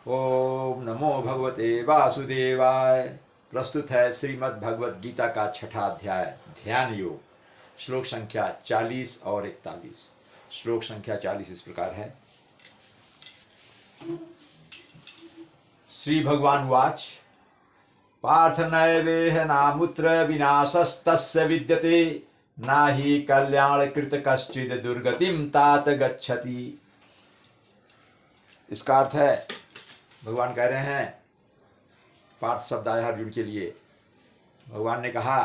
ओम नमो भगवते वासुदेवाय। प्रस्तुत है श्रीमद् भगवद गीता का छठा अध्याय ध्यान योग, श्लोक संख्या 40 और 41। श्लोक संख्या 40 इस प्रकार है। श्री भगवान वाच पार्थ नैवेह नामुत्र विनाशस्तस्य विद्यते नाहि कल्याण कृत कश्चिद दुर्गतिम तात गच्छति। इसका अर्थ है, भगवान कह रहे हैं, पार्थ शब्द आया अर्जुन के लिए। भगवान ने कहा,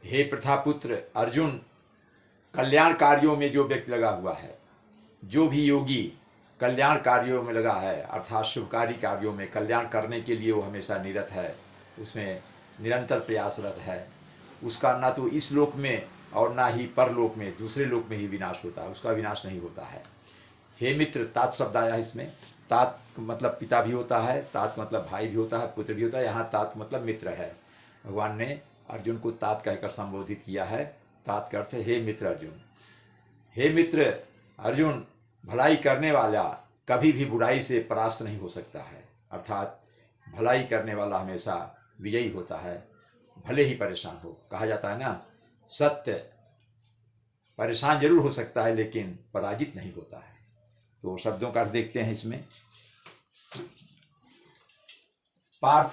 हे प्रथापुत्र अर्जुन, कल्याण कार्यों में जो व्यक्ति लगा हुआ है, जो भी योगी कल्याण कार्यों में लगा है, अर्थात शुभकारी कार्यों में कल्याण करने के लिए वो हमेशा निरत है, उसमें निरंतर प्रयासरत है, उसका ना तो इस लोक में और ना ही परलोक में, दूसरे लोक में ही विनाश होता है, उसका विनाश नहीं होता है। हे मित्र, तात शब्द आया इसमें। तात मतलब पिता भी होता है, तात मतलब भाई भी होता है, पुत्र भी होता है। यहाँ तात मतलब मित्र है। भगवान ने अर्जुन को तात कहकर संबोधित किया है। तात का अर्थ है हे मित्र अर्जुन। हे मित्र अर्जुन, भलाई करने वाला कभी भी बुराई से परास्त नहीं हो सकता है, अर्थात भलाई करने वाला हमेशा विजयी होता है, भले ही परेशान हो। कहा जाता है ना, सत्य परेशान जरूर हो सकता है लेकिन पराजित नहीं होता है। तो शब्दों का अर्थ देखते हैं इसमें। पार्थ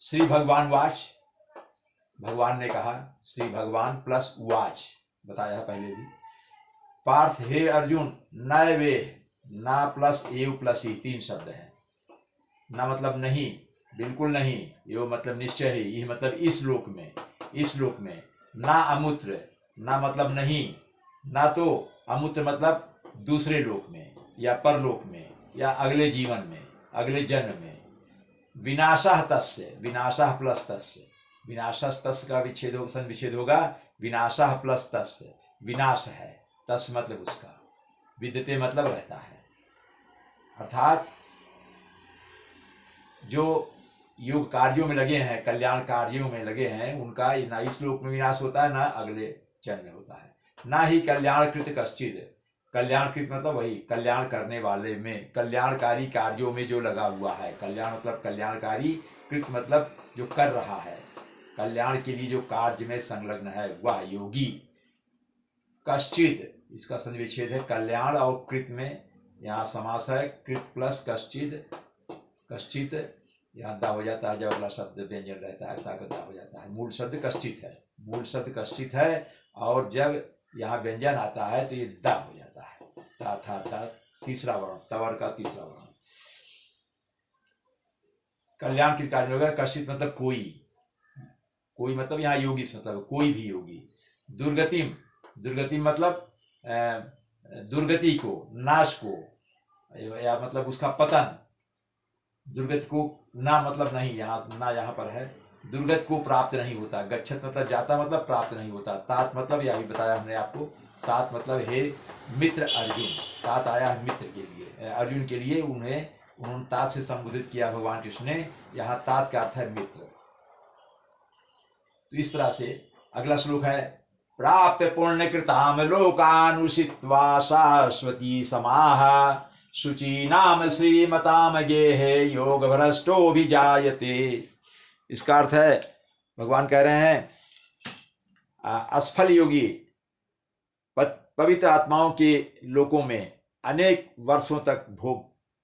श्री भगवान वाच, भगवान ने कहा, श्री भगवान प्लस वाच बताया है पहले भी। पार्थ हे अर्जुन, न वे, ना प्लस एव प्लस ही, तीन शब्द हैं। ना मतलब नहीं, बिल्कुल नहीं, यो मतलब निश्चय ही, ये मतलब इस लोक में, इस लोक में। ना अमूत्र, ना मतलब नहीं, ना तो अमूत्र मतलब दूसरे लोक में या परलोक में या अगले जीवन में, अगले जन्म में। विनाशः तस्य, विनाशः प्लस तस्य, विनाशः तस्य का विच्छेद होगा, सन विच्छेद होगा, विनाशः प्लस तस्य, विनाश है, तस्य मतलब उसका, विद्यते मतलब रहता है। अर्थात जो योग कार्यों में लगे हैं, कल्याण कार्यों में लगे हैं, उनका ना इस लोक में विनाश होता है, ना अगले जन्म में होता है। ना ही कल्याण कृत कश्चिद, कल्याणकृत मतलब वही कल्याण करने वाले में, कल्याणकारी कार्यों में जो लगा हुआ है। कल्याण मतलब कल्याणकारी, कृत मतलब जो कर रहा है, कल्याण के लिए जो कार्य में संलग्न है, वह योगी। कश्चिद, इसका संविच्छेद है कल्याण और कृत में, यहाँ समास है कृत प्लस कश्चिद। कश्चित यहाँ दा हो जाता है, जब अगला शब्द व्यंजन रहता है ताकत दा हो जाता है। मूल शब्द कश्चित है, मूल शब्द कश्चित है, और जब यहाँ व्यंजन आता है तो ये दा हो जाता है। ता था ता, तीसरा वर्ण, तवर का तीसरा वर्ण। कल्याण की कार्य होगा। कश्चित मतलब कोई, कोई मतलब यहाँ योगी से मतलब कोई भी योगी। दुर्गतिम, दुर्गतिम मतलब दुर्गति को, नाश को, या मतलब उसका पतन। दुर्गति को ना मतलब नहीं, यहाँ ना यहाँ पर है, दुर्गति को प्राप्त नहीं होता। गच्छत मतलब जाता, मतलब प्राप्त नहीं होता। तात मतलब यह भी बताया हमने आपको, तात मतलब हे मित्र अर्जुन। तात आया है मित्र के लिए, अर्जुन के लिए, उन्होंने तात से संबोधित किया भगवान कृष्ण ने। यहाँ तात का अर्थ है मित्र। तो इस तरह से अगला श्लोक है, प्राप्य पुण्य कृताम लोकानुषित्वा शाश्वती समाह शुचि नाम श्रीमताम गेहे योग भ्रष्टो भी जायते। इसका अर्थ है, भगवान कह रहे हैं, असफल योगी पवित्र आत्माओं के लोकों में अनेक वर्षों तक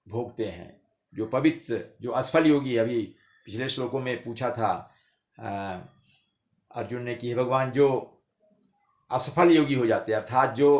भोगते हैं। जो पवित्र, जो असफल योगी, अभी पिछले श्लोकों में पूछा था अर्जुन ने कि भगवान, जो असफल योगी हो जाते हैं, अर्थात जो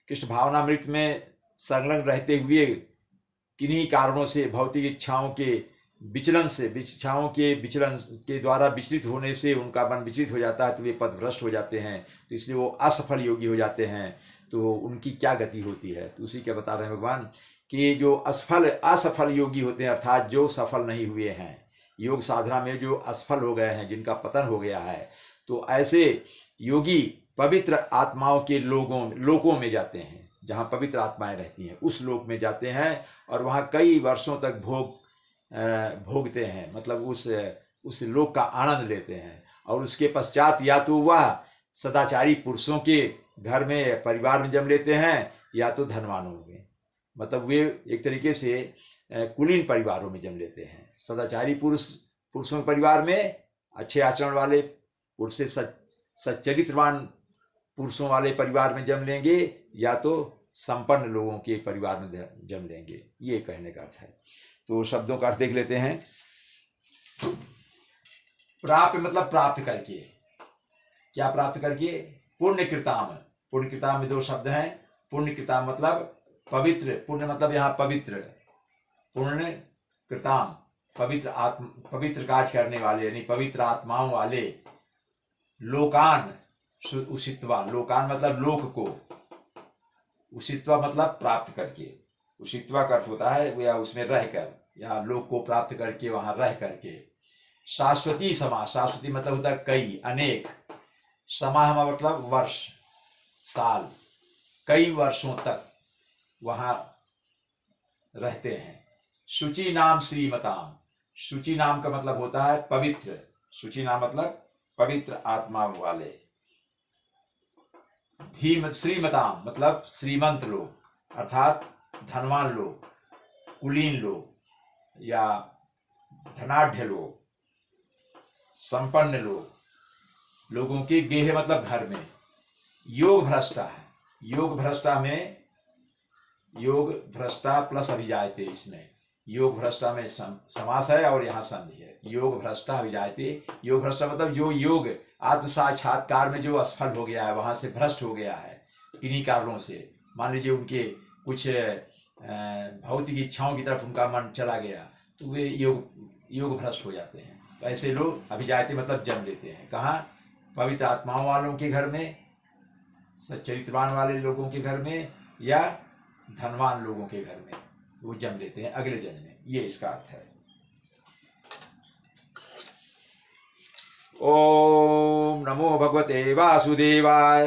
कृष्ण भावनामृत में संलग्न रहते हुए किन्हीं कारणों से, भौतिक इच्छाओं के विचलन से, इच्छाओं के विचलन के द्वारा विचलित होने से उनका मन विचलित हो जाता है, तो वे पथभ्रष्ट हो जाते हैं, तो इसलिए वो असफल योगी हो जाते हैं। तो उनकी क्या गति होती है, तो उसी के बता रहे हैं भगवान कि जो असफल योगी होते हैं, अर्थात जो सफल नहीं हुए हैं योग साधना में, जो असफल हो गए हैं, जिनका पतन हो गया है, तो ऐसे योगी पवित्र आत्माओं के लोकों में जाते हैं, जहाँ पवित्र आत्माएं रहती हैं, उस लोक में जाते हैं, और वहाँ कई वर्षों तक भोगते हैं, मतलब उस लोक का आनंद लेते हैं। और उसके पश्चात या तो वह सदाचारी पुरुषों के घर में, परिवार में जन्म लेते हैं, या तो धनवान होंगे। मतलब वे एक तरीके से कुलीन परिवारों में जन्म लेते हैं। सदाचारी पुरुषों के परिवार में, अच्छे आचरण वाले पुरुष से सच्चरित्रवान पुरुषों वाले परिवार में जन्म लेंगे, या तो संपन्न लोगों के परिवार में जन्म लेंगे। ये कहने का अर्थ है। तो शब्दों का अर्थ देख लेते हैं। प्राप्य मतलब प्राप्त करके। क्या प्राप्त करके? पुण्य कृताम। पुण्य कृताम में दो शब्द हैं। पुण्य कृताम मतलब पवित्र, पुण्य मतलब यहाँ पवित्र, पुण्य कृताम पवित्र कार्य करने वाले, यानी पवित्र आत्माओं वाले। लोकान उषित्वा, लोकान मतलब लोक को, उषित्वा मतलब प्राप्त करके। उषित्वा का अर्थ होता है या उसमें रहकर, या लोक को प्राप्त करके, वहां रह करके। शाश्वती समा, शाश्वती मतलब होता है कई, अनेक। समाह मतलब वर्ष, साल, कई वर्षों तक वहां रहते हैं। शुचि नाम श्रीमताम, शुचि नाम का मतलब होता है पवित्र, शुचि नाम मतलब पवित्र आत्मा वाले। धीम श्रीमताम मतलब श्रीमंत लोग, अर्थात धनवान लोग, कुलीन लोग या धनाढ़ लोग, संपन्न लोग, लोगों के गेह मतलब घर में। योग भ्रष्टा है, योग भ्रष्टा में, योग भ्रष्टा प्लस अभिजायते, इसमें योग भ्रष्टा में समास है और यहाँ संधि है। योग भ्रष्टा अभिजायते, योग भ्रष्टा मतलब जो योग आत्म साक्षात्कार में जो असफल हो गया है, वहां से भ्रष्ट हो गया है किन्हीं कारणों से। मान लीजिए उनके कुछ भौतिक इच्छाओं की तरफ उनका मन चला गया, तो वे योग भ्रष्ट हो जाते हैं। तो ऐसे लोग अभिजायते मतलब जन्म लेते हैं। कहाँ? पवित्र आत्माओं वालों के घर में, सच्चरित्रवान वाले लोगों के घर में, या धनवान लोगों के घर में वो जन्म लेते हैं अगले जन्म में। ये इसका अर्थ है। ओम नमो भगवते वासुदेवाय।